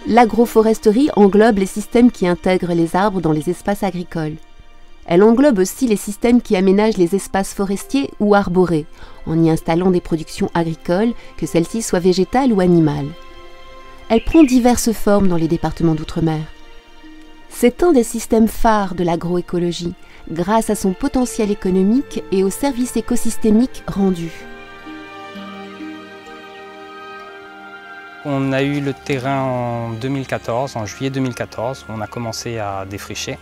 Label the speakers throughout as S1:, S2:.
S1: L'agroforesterie englobe les systèmes qui intègrent les arbres dans les espaces agricoles. Elle englobe aussi les systèmes qui aménagent les espaces forestiers ou arborés, en y installant des productions agricoles, que celles-ci soient végétales ou animales. Elle prend diverses formes dans les départements d'outre-mer. C'est un des systèmes phares de l'agroécologie, grâce à son potentiel économique et aux services écosystémiques rendus.
S2: On a eu le terrain en 2014, en juillet 2014, où on a commencé à défricher.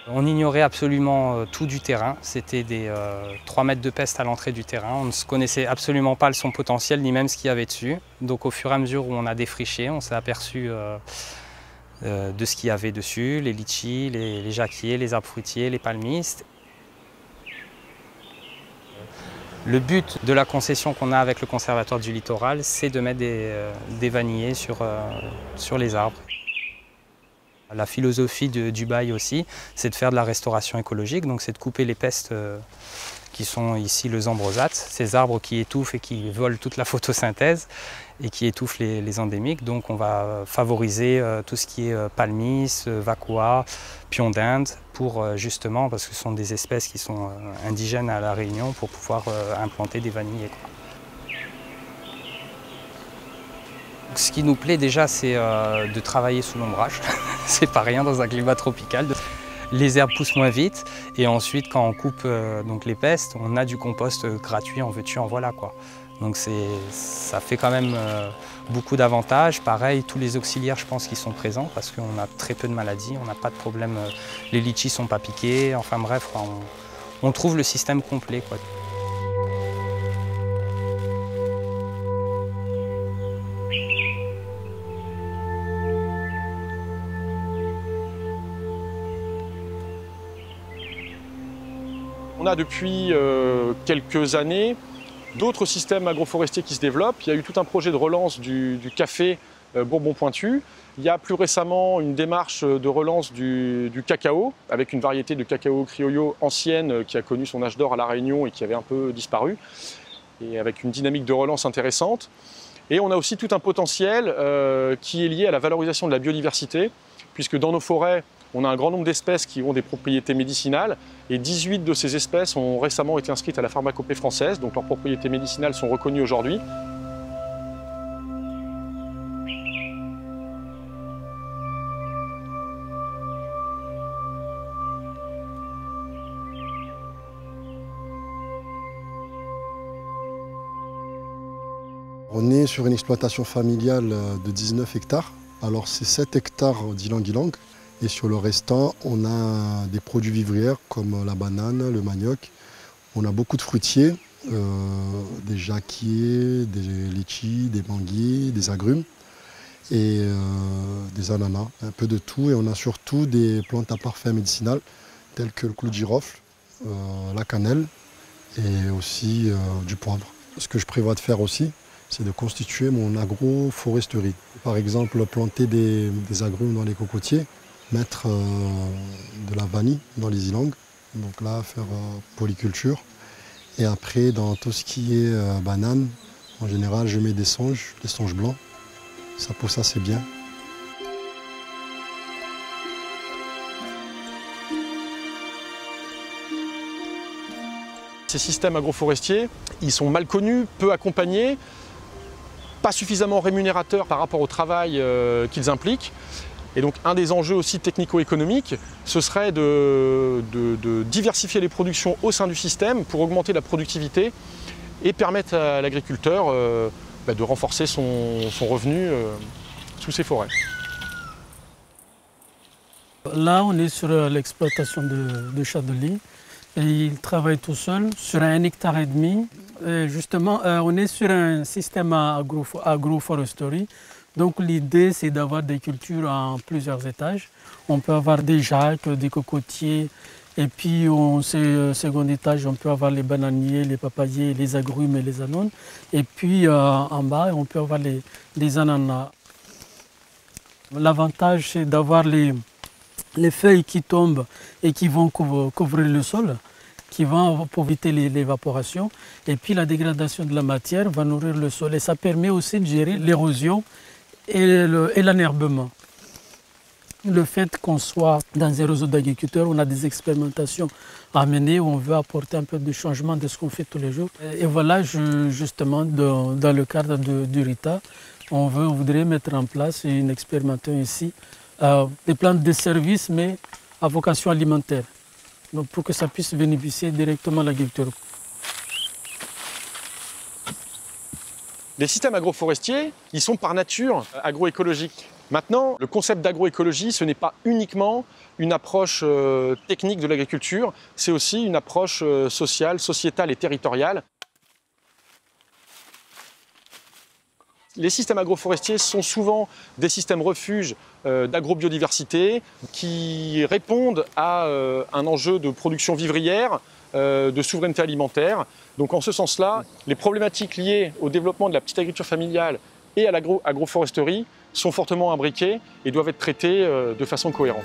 S2: On ignorait absolument tout du terrain, c'était des 3 mètres de peste à l'entrée du terrain. On ne connaissait absolument pas son potentiel ni même ce qu'il y avait dessus. Donc au fur et à mesure où on a défriché, on s'est aperçu de ce qu'il y avait dessus, les litchis, les jacquiers, les arbres fruitiers, les palmistes. Le but de la concession qu'on a avec le Conservatoire du littoral, c'est de mettre des vanillers sur les arbres. La philosophie du bail aussi, c'est de faire de la restauration écologique, donc c'est de couper les pestes qui sont ici le zambrosate, ces arbres qui étouffent et qui volent toute la photosynthèse et qui étouffent les endémiques. Donc on va favoriser tout ce qui est palmis, vacois, pion d'Inde, pour justement, parce que ce sont des espèces qui sont indigènes à La Réunion, pour pouvoir implanter des vanillers. Ce qui nous plaît déjà, c'est de travailler sous l'ombrage. C'est pas rien dans un climat tropical. Les herbes poussent moins vite et ensuite, quand on coupe donc les pestes, on a du compost gratuit, en veux-tu, en voilà, quoi. Donc ça fait quand même beaucoup d'avantages. Pareil, tous les auxiliaires, je pense, qui sont présents parce qu'on a très peu de maladies, on n'a pas de problème. Les litchis ne sont pas piqués, enfin bref, quoi, on trouve le système complet, quoi.
S3: On a depuis quelques années d'autres systèmes agroforestiers qui se développent. Il y a eu tout un projet de relance du café Bourbon-Pointu. Il y a plus récemment une démarche de relance du cacao, avec une variété de cacao criollo ancienne qui a connu son âge d'or à La Réunion et qui avait un peu disparu, et avec une dynamique de relance intéressante. Et on a aussi tout un potentiel qui est lié à la valorisation de la biodiversité, puisque dans nos forêts, on a un grand nombre d'espèces qui ont des propriétés médicinales et 18 de ces espèces ont récemment été inscrites à la pharmacopée française, donc leurs propriétés médicinales sont reconnues aujourd'hui.
S4: On est sur une exploitation familiale de 19 hectares. Alors c'est 7 hectares d'ylang-ylang. Et sur le restant, on a des produits vivrières comme la banane, le manioc. On a beaucoup de fruitiers, des jacquiers, des litchis, des manguiers, des agrumes et des ananas, un peu de tout. Et on a surtout des plantes à parfum médicinal telles que le clou de girofle, la cannelle et aussi du poivre. Ce que je prévois de faire aussi, c'est de constituer mon agroforesterie. Par exemple, planter des agrumes dans les cocotiers, mettre de la vanille dans les ylangs, donc là faire polyculture. Et après dans tout ce qui est banane, en général je mets des songes blancs, ça pousse assez bien.
S3: Ces systèmes agroforestiers, ils sont mal connus, peu accompagnés, pas suffisamment rémunérateurs par rapport au travail qu'ils impliquent. Et donc un des enjeux aussi technico-économiques, ce serait de diversifier les productions au sein du système pour augmenter la productivité et permettre à l'agriculteur de renforcer son revenu sous ses forêts.
S5: Là, on est sur l'exploitation de Chadoli. Et il travaille tout seul sur 1,5 hectare. Et justement, on est sur un système agroforesterie. Donc l'idée, c'est d'avoir des cultures en plusieurs étages. On peut avoir des jacques, des cocotiers, et puis au second étage, on peut avoir les bananiers, les papayers, les agrumes et les anones. Et puis en bas, on peut avoir les ananas. L'avantage, c'est d'avoir les feuilles qui tombent et qui vont couvrir le sol, qui vont pour éviter l'évaporation. Et puis la dégradation de la matière va nourrir le sol. Et ça permet aussi de gérer l'érosion et l'enherbement. Le fait qu'on soit dans un réseau d'agriculteurs, on a des expérimentations à mener où on veut apporter un peu de changement de ce qu'on fait tous les jours. Et voilà, justement, dans le cadre du RITA, on voudrait mettre en place une expérimentation ici, des plantes de service, mais à vocation alimentaire, donc pour que ça puisse bénéficier directement à l'agriculteur.
S3: Les systèmes agroforestiers, ils sont par nature agroécologiques. Maintenant, le concept d'agroécologie, ce n'est pas uniquement une approche technique de l'agriculture, c'est aussi une approche sociale, sociétale et territoriale. Les systèmes agroforestiers sont souvent des systèmes refuges d'agrobiodiversité qui répondent à un enjeu de production vivrière, de souveraineté alimentaire. Donc en ce sens-là, les problématiques liées au développement de la petite agriculture familiale et à l'agroforesterie sont fortement imbriquées et doivent être traitées de façon cohérente.